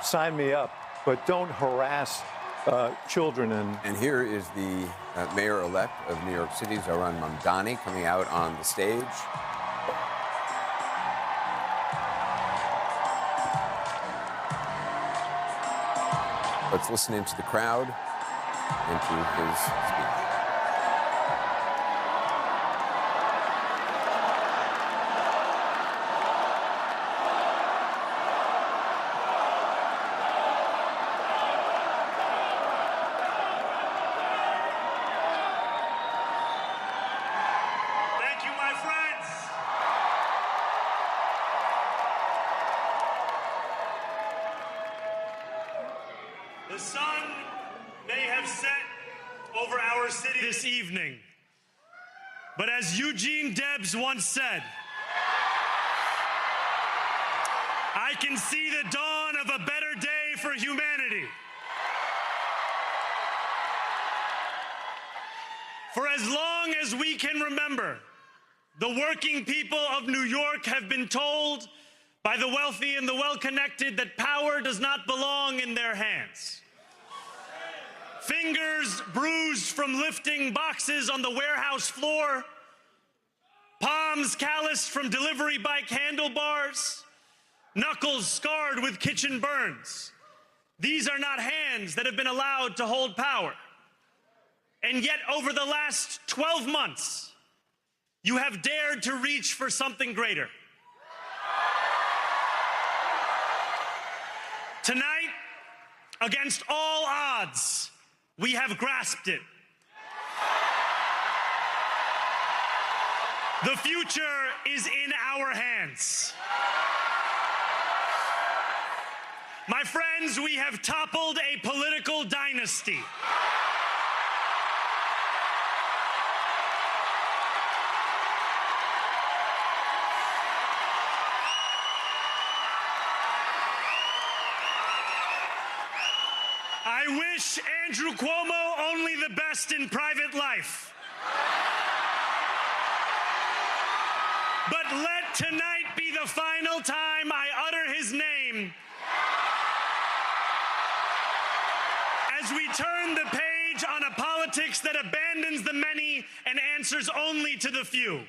sign me up, but don't harass children. And here is the mayor-elect of New York City, Zohran Mamdani, coming out on the stage. Let's listen into the crowd and to his speech. Thank you, my friends. The sun may have set over our city this evening, but as Eugene Debs once said, I can see the dawn of a better day for humanity. For as long as we can remember, the working people of New York have been told by the wealthy and the well-connected that power does not belong in their hands. Fingers bruised from lifting boxes on the warehouse floor, palms calloused from delivery bike handlebars, knuckles scarred with kitchen burns. These are not hands that have been allowed to hold power. And yet, over the last 12 months, you have dared to reach for something greater. Tonight, against all odds, we have grasped it. The future is in our hands. My friends, we have toppled a political dynasty. I wish Andrew Cuomo only the best in private life. But let tonight be the final time I utter his name as we turn the page on a politics that abandons the many and answers only to the few.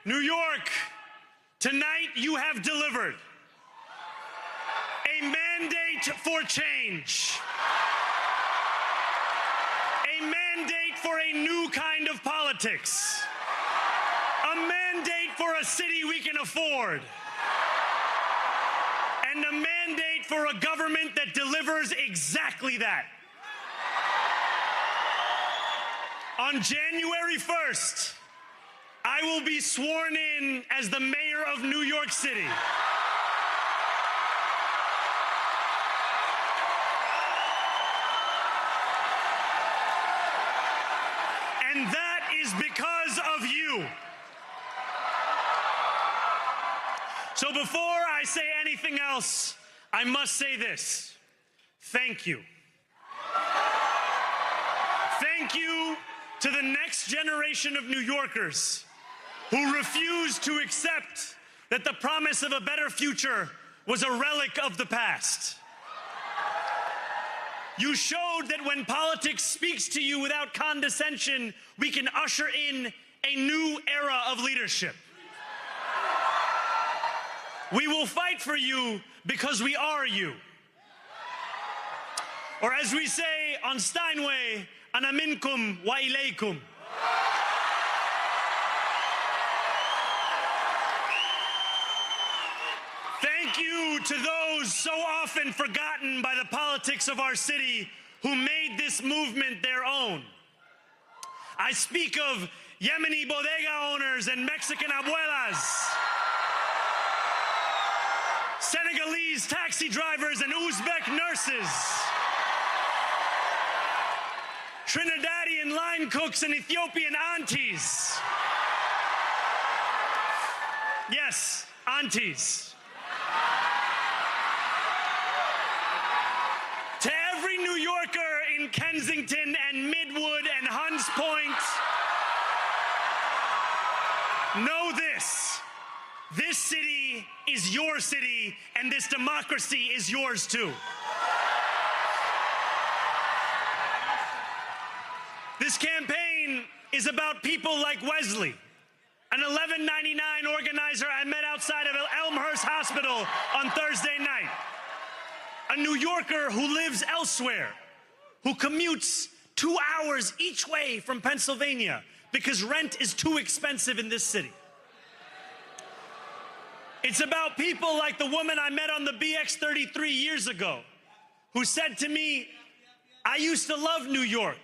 New York, tonight you have delivered a mandate for change, a mandate for a new kind of politics, a mandate for a city we can afford, and a mandate for a government that delivers exactly that. On January 1st, I will be sworn in as the mayor of New York City. And that is because of you. So before I say anything else, I must say this. Thank you. Thank you to the next generation of New Yorkers who refused to accept that the promise of a better future was a relic of the past. You showed that when politics speaks to you without condescension, we can usher in a new era of leadership. We will fight for you because we are you. Or as we say on Steinway, ana minkum wa ilaykum. Thank you to those so often forgotten by the politics of our city who made this movement their own. I speak of Yemeni bodega owners and Mexican abuelas, Senegalese taxi drivers and Uzbek nurses, Trinidadian line cooks and Ethiopian aunties. Yes, aunties. To every New Yorker in Kensington and Midwood and Hunts Point, know this. This city is your city, and this democracy is yours too. This campaign is about people like Wesley, an 1199 organizer I met outside of Elmhurst Hospital on Thursday night. A New Yorker who lives elsewhere, who commutes 2 hours each way from Pennsylvania because rent is too expensive in this city. It's about people like the woman I met on the BX 33 years ago, who said to me, I used to love New York,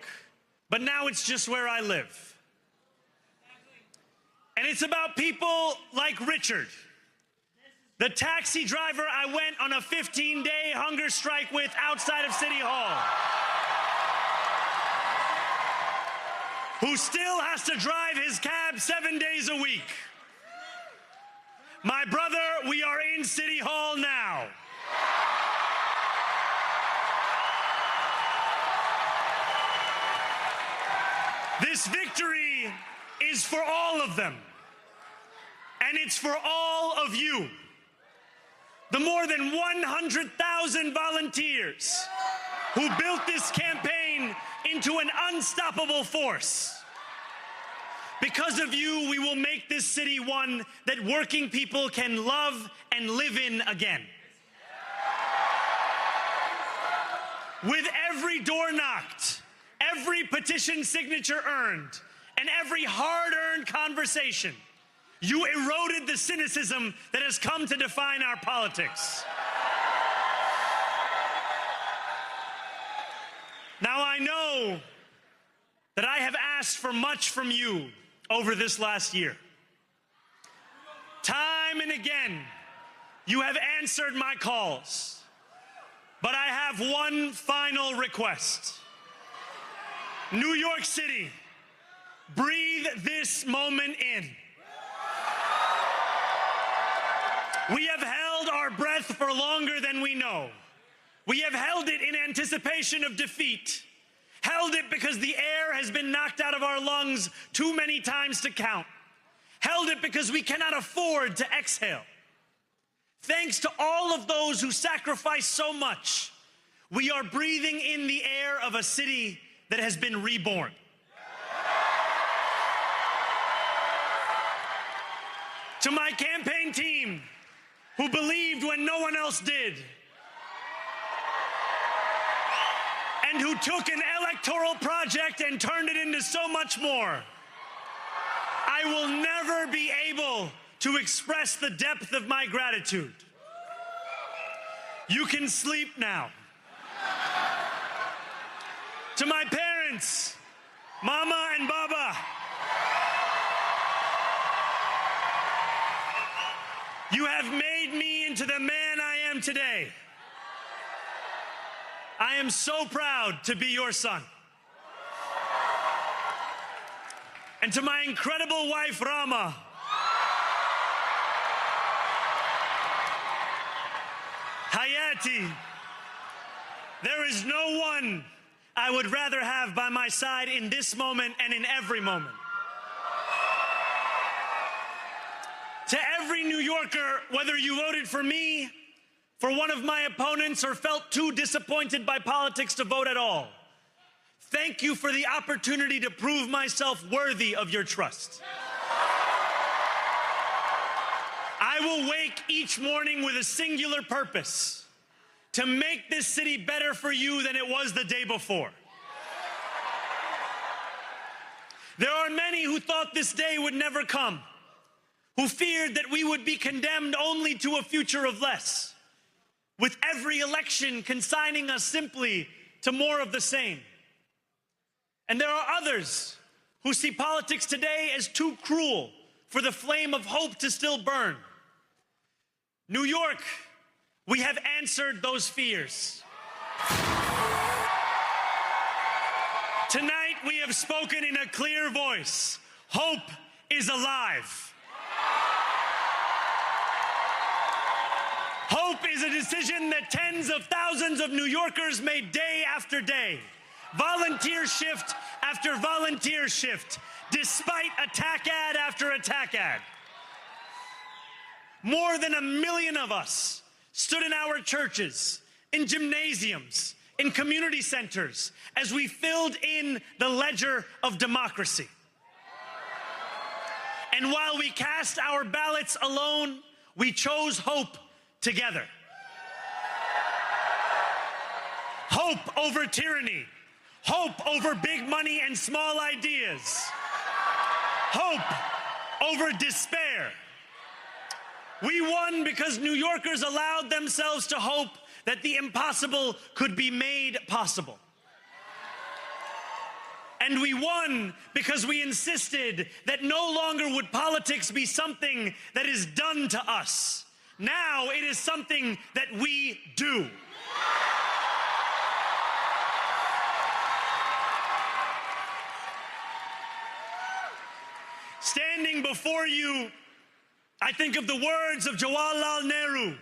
but now it's just where I live. And it's about people like Richard, the taxi driver I went on a 15-day hunger strike with outside of City Hall, who still has to drive his cab 7 days a week. My brother, we are in City Hall now. This victory is for all of them, and it's for all of you. The more than 100,000 volunteers who built this campaign into an unstoppable force. Because of you, we will make this city one that working people can love and live in again. With every door knocked, every petition signature earned, and every hard-earned conversation, you eroded the cynicism that has come to define our politics. Now, I know that I have asked for much from you over this last year. Time and again, you have answered my calls, but I have one final request. New York City, breathe this moment in. We have held our breath for longer than we know. We have held it in anticipation of defeat. Held it because the air has been knocked out of our lungs too many times to count. Held it because we cannot afford to exhale. Thanks to all of those who sacrificed so much, we are breathing in the air of a city that has been reborn. To my campaign team, who believed when no one else did, and who took an electoral project and turned it into so much more, I will never be able to express the depth of my gratitude. You can sleep now. To my parents, Mama and Baba, you have made me into the man I am today. I am so proud to be your son. And to my incredible wife, Rama, Hayati, there is no one I would rather have by my side in this moment and in every moment. To every New Yorker, whether you voted for me, for one of my opponents, or felt too disappointed by politics to vote at all, thank you for the opportunity to prove myself worthy of your trust. I will wake each morning with a singular purpose: to make this city better for you than it was the day before. There are many who thought this day would never come, who feared that we would be condemned only to a future of less, with every election consigning us simply to more of the same. And there are others who see politics today as too cruel for the flame of hope to still burn. New York, we have answered those fears. Tonight we have spoken in a clear voice. Hope is alive. Hope is a decision that tens of thousands of New Yorkers made day after day, volunteer shift after volunteer shift, despite attack ad after attack ad. more than 1 million of us stood in our churches, in gymnasiums, in community centers, as we filled in the ledger of democracy. And while we cast our ballots alone, we chose hope together. Hope over tyranny. Hope over big money and small ideas. Hope over despair. We won because New Yorkers allowed themselves to hope that the impossible could be made possible. And we won because we insisted that no longer would politics be something that is done to us. Now it is something that we do. Standing before you, I think of the words of Jawaharlal Nehru.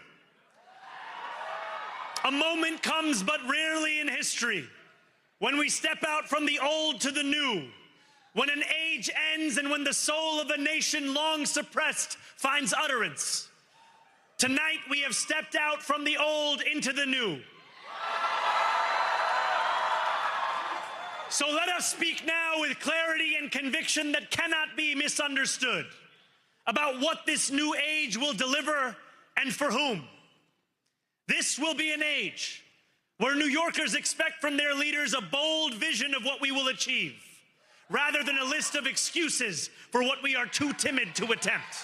A moment comes but rarely in history when we step out from the old to the new, when an age ends and when the soul of a nation long suppressed finds utterance. Tonight we have stepped out from the old into the new. So let us speak now with clarity and conviction that cannot be misunderstood about what this new age will deliver and for whom. This will be an age where New Yorkers expect from their leaders a bold vision of what we will achieve, rather than a list of excuses for what we are too timid to attempt.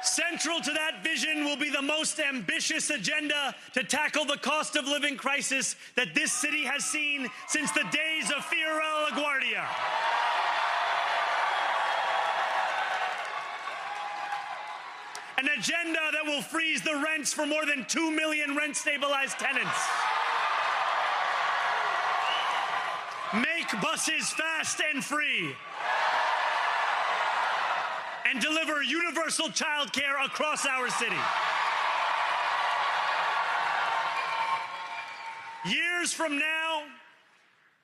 Central to that vision will be the most ambitious agenda to tackle the cost of living crisis that this city has seen since the days of Fiorello LaGuardia. An agenda that will freeze the rents for more than 2 million rent-stabilized tenants. Make buses fast and free. And deliver universal child care across our city. Years from now,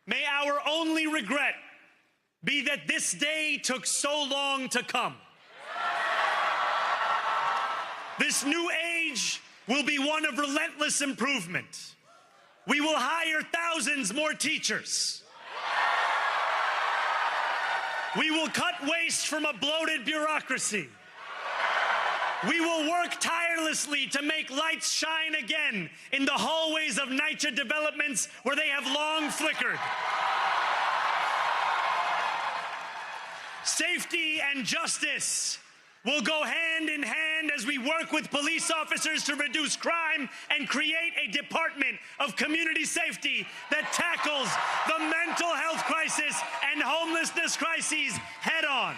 may our only regret be that this day took so long to come. This new age will be one of relentless improvement. We will hire thousands more teachers. We will cut waste from a bloated bureaucracy. We will work tirelessly to make lights shine again in the hallways of NYCHA developments where they have long flickered. Safety and justice will go hand in hand as we work with police officers to reduce crime and create a department of community safety that tackles the mental health crisis and homelessness crises head on.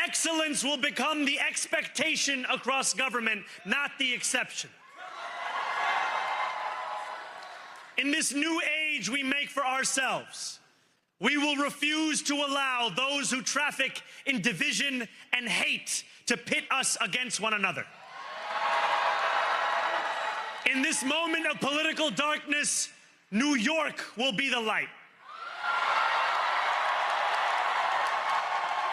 Excellence will become the expectation across government, not the exception. In this new age we make for ourselves, we will refuse to allow those who traffic in division and hate to pit us against one another. In this moment of political darkness, New York will be the light.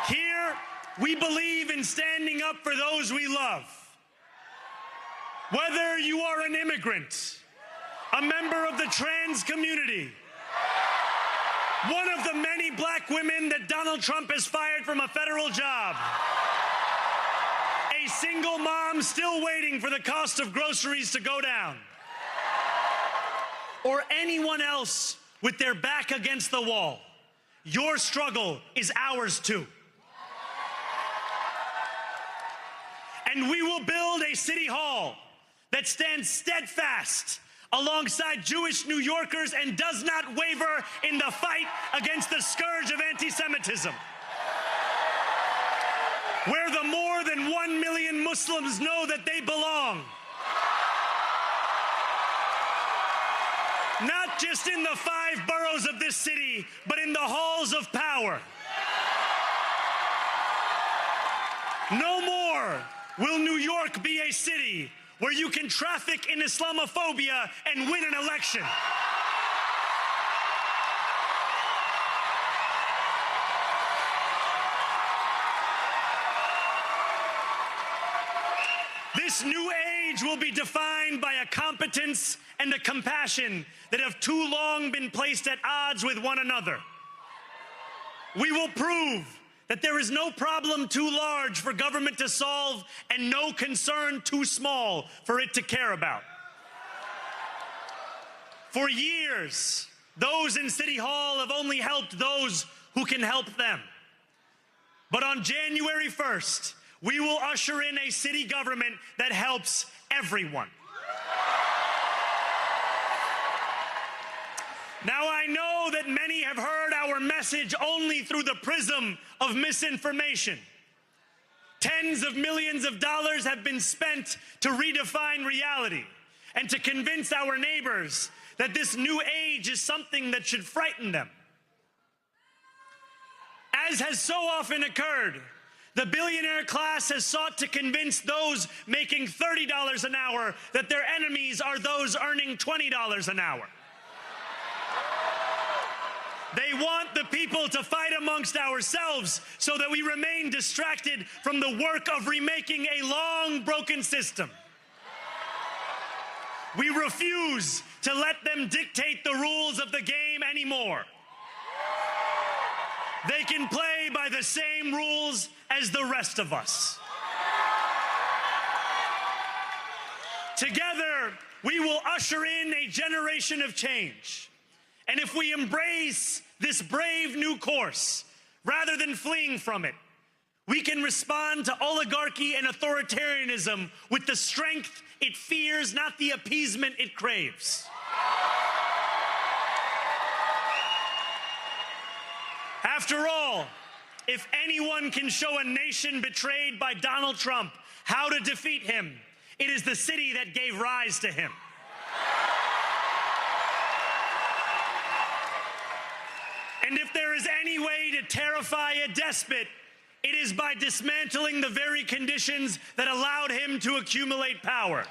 Here, we believe in standing up for those we love. Whether you are an immigrant, a member of the trans community, one of the many black women that Donald Trump has fired from a federal job, a single mom still waiting for the cost of groceries to go down, or anyone else with their back against the wall, your struggle is ours too. And we will build a city hall that stands steadfast alongside Jewish New Yorkers and does not waver in the fight against the scourge of anti-Semitism. Where the more than 1 million Muslims know that they belong. Not just in the 5 boroughs of this city, but in the halls of power. No more will New York be a city where you can traffic in Islamophobia and win an election. This new age will be defined by a competence and a compassion that have too long been placed at odds with one another. We will prove that there is no problem too large for government to solve and no concern too small for it to care about. For years, those in City Hall have only helped those who can help them. But on January 1st, we will usher in a city government that helps everyone. Now, I know that many have heard our message only through the prism of misinformation. Tens of millions of dollars have been spent to redefine reality and to convince our neighbors that this new age is something that should frighten them. As has so often occurred, the billionaire class has sought to convince those making $30 an hour that their enemies are those earning $20 an hour. They want the people to fight amongst ourselves so that we remain distracted from the work of remaking a long broken system. We refuse to let them dictate the rules of the game anymore. They can play by the same rules as the rest of us. Together, we will usher in a generation of change. And if we embrace this brave new course, rather than fleeing from it, we can respond to oligarchy and authoritarianism with the strength it fears, not the appeasement it craves. After all, if anyone can show a nation betrayed by Donald Trump how to defeat him, it is the city that gave rise to him. And if there is any way to terrify a despot, it is by dismantling the very conditions that allowed him to accumulate power.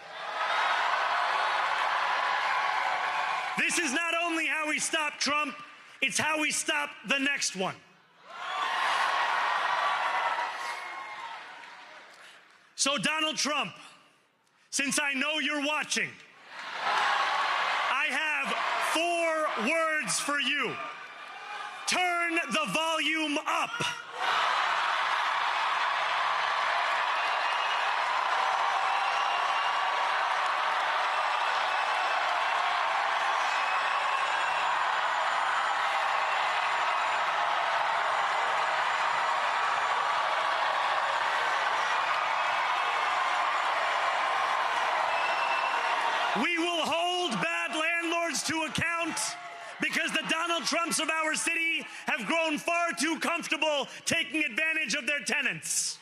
This is not only how we stop Trump, it's how we stop the next one. So, Donald Trump, since I know you're watching, I have 4 words for you. Turn the volume up. We will hold bad landlords to account because the Donald Trumps of our city have grown far too comfortable taking advantage of their tenants.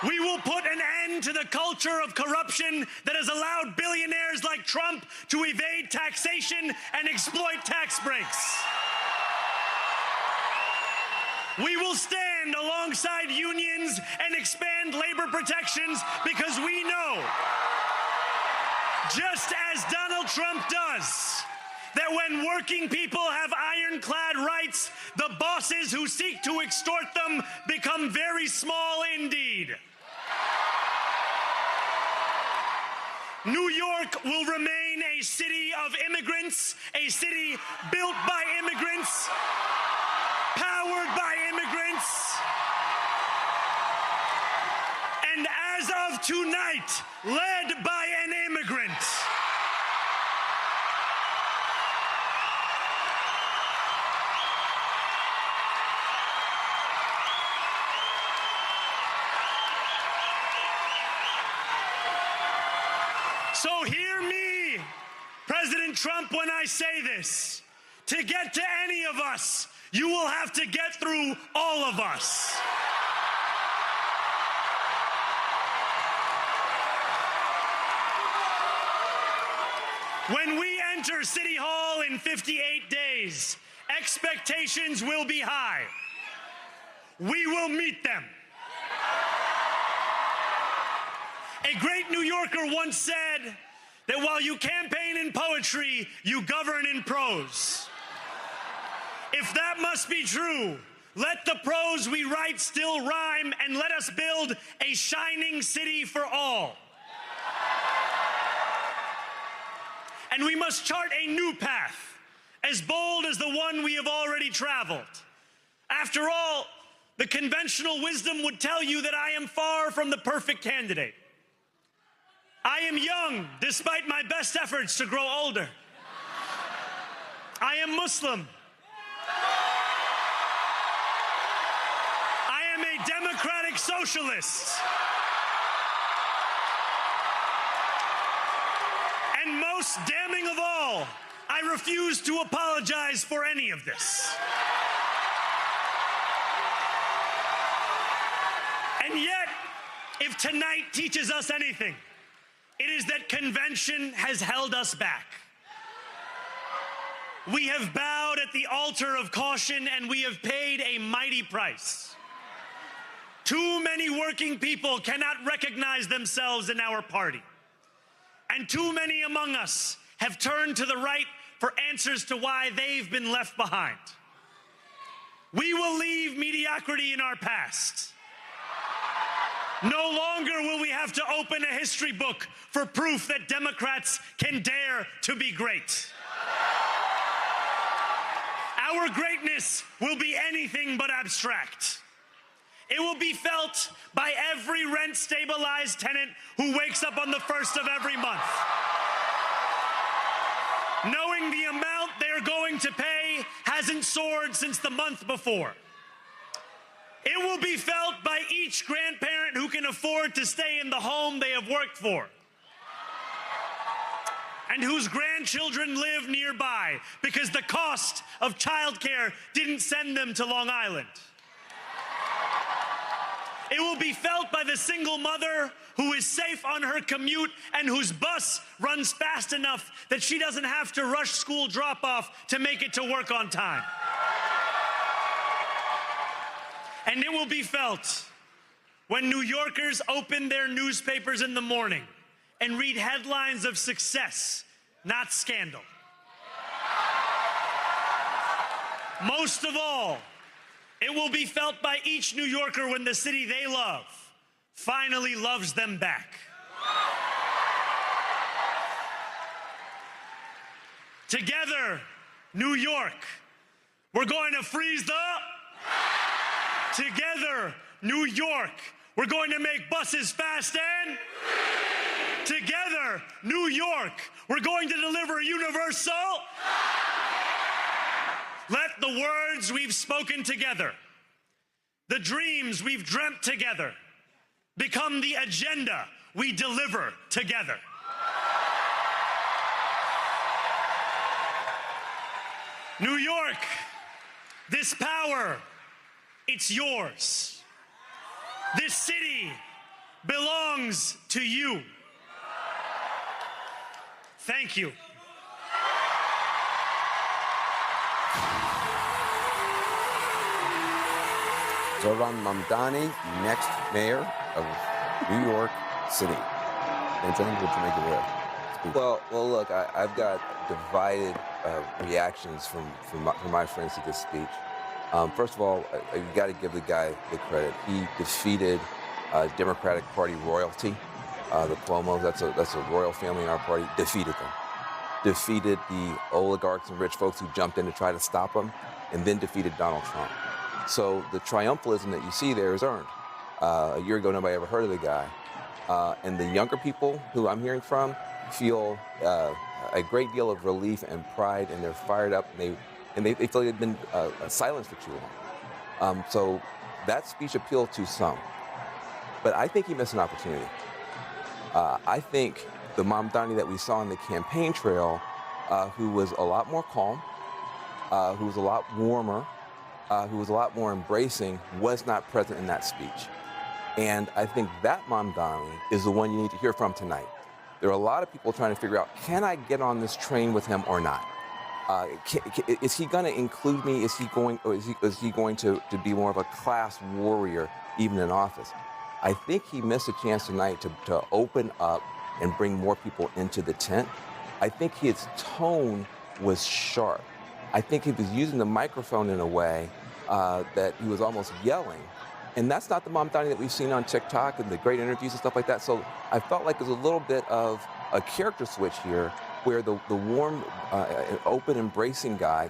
We will put an end to the culture of corruption that has allowed billionaires like Trump to evade taxation and exploit tax breaks. We will stand alongside unions and expand labor protections because we know, just as Donald Trump does, that when working people have ironclad rights, the bosses who seek to extort them become very small indeed. New York will remain a city of immigrants, a city built by immigrants, powered by immigrants, and as of tonight, led by an immigrant. So hear me, President Trump, when I say this. To get to any of us, you will have to get through all of us. When we enter City Hall in 58 days, expectations will be high. We will meet them. A great New Yorker once said that while you campaign in poetry, you govern in prose. If that must be true, Let the prose we write still rhyme, and let us build a shining city for all. And we must chart a new path, as bold as the one we have already traveled. After all, the conventional wisdom would tell you that I am far from the perfect candidate. I am young, despite my best efforts to grow older. I am Muslim. I am a democratic socialist. And most damning of all, I refuse to apologize for any of this. And yet, if tonight teaches us anything, it is that convention has held us back. We have bowed at the altar of caution, and we have paid a mighty price. Too many working people cannot recognize themselves in our party. And too many among us have turned to the right for answers to why they've been left behind. We will leave mediocrity in our past. No longer will we have to open a history book for proof that Democrats can dare to be great. Our greatness will be anything but abstract. It will be felt by every rent-stabilized tenant who wakes up on the first of every month, knowing the amount they're going to pay hasn't soared since the month before. It will be felt by each grandparent who can afford to stay in the home they have worked for, and whose grandchildren live nearby because the cost of childcare didn't send them to Long Island. It will be felt by the single mother who is safe on her commute and whose bus runs fast enough that she doesn't have to rush school drop-off to make it to work on time. And it will be felt when New Yorkers open their newspapers in the morning and read headlines of success, not scandal. Most of all, it will be felt by each New Yorker when the city they love finally loves them back. Together, New York, we're going to freeze the... Together, New York, we're going to make buses fast and... Together, New York, we're going to deliver universal... Let the words we've spoken together, the dreams we've dreamt together, become the agenda we deliver together. New York, this power, it's yours. This city belongs to you. Thank you. Zohran Mamdani, next mayor of New York City. And John, what you make of that? Well, look, I've got divided reactions from my friends to this speech. First of all, you got to give the guy the credit. He defeated Democratic Party royalty, the Cuomo. That's a royal family in our party. Defeated them. Defeated the oligarchs and rich folks who jumped in to try to stop him, and then defeated Donald Trump. So the triumphalism that you see there is earned. A year ago, nobody ever heard of the guy. And the younger people who I'm hearing from feel a great deal of relief and pride, and they're fired up, and they feel they've been silenced for too long. So that speech appealed to some. But I think he missed an opportunity. I think the Mamdani that we saw on the campaign trail, who was a lot more calm, who was a lot warmer, who was a lot more embracing, was not present in that speech. And I think that Mamdani is the one you need to hear from tonight. There are a lot of people trying to figure out, can I get on this train with him or not? Is he going to include me? Is he going to be more of a class warrior, even in office? I think he missed a chance tonight to open up and bring more people into the tent. I think his tone was sharp. I think he was using the microphone in a way that he was almost yelling. And that's not the Mamdani that we've seen on TikTok and the great interviews and stuff like that. So I felt like there's a little bit of a character switch here where the warm, open, embracing guy,